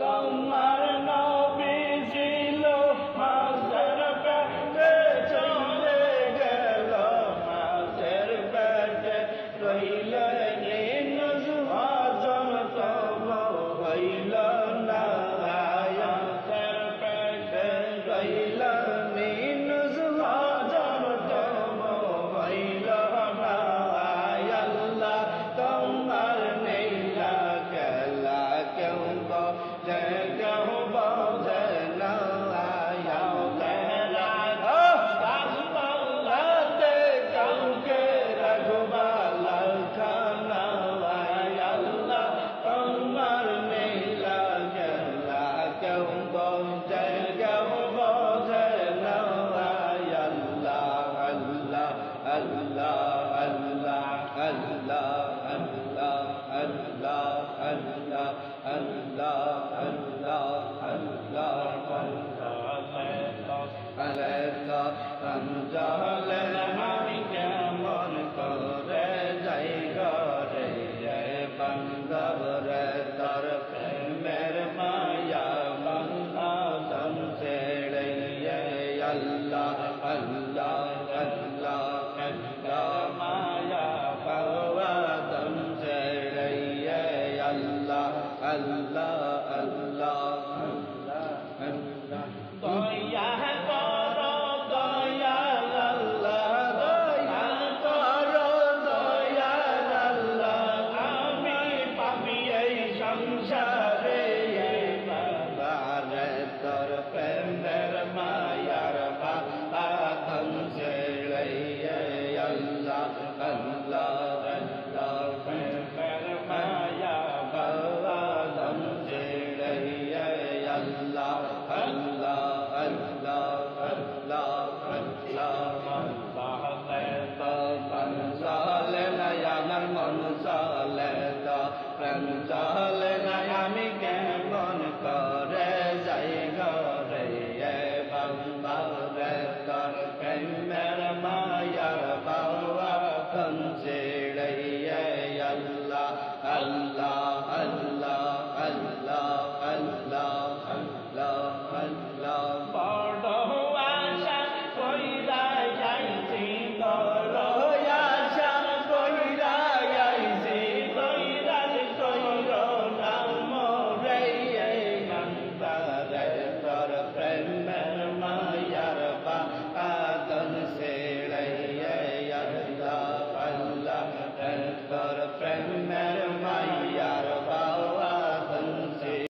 তোমার নবী ছিল মাছের পেটে চলে গেল মাছের পেটে রইল ইনুস হজম তব হইল না মাছের পেটে রইল ইনুস হজম তব হইল না আল্লাহ তোমার নীলা খেলা কেউ বোঝে কেউ বোঝে না রাতে কাউকে রঘুবালা খানা আল্লাহ তোমার নীলা খেলা কেউ বোঝে কেউ বোঝে না আল্লাহ আল্লাহ আল্লাহ আল্লাহ আল্লাহ আল্লাহ আল্লাহ আল্লাহ আল্লাহ আল্লাহ আল্লাহ আল্লাহ সঞ্জলে আমি কেমন করে যাই ঘরে বান্ধব রে তোর প্রেমের মায়া বান্ধব ছেড়ে আল্লাহ আল্লাহ আল্লাহ আল্লাহ মায়া পাওয়া দম ছেড়ে আল্লাহ আল্লাহ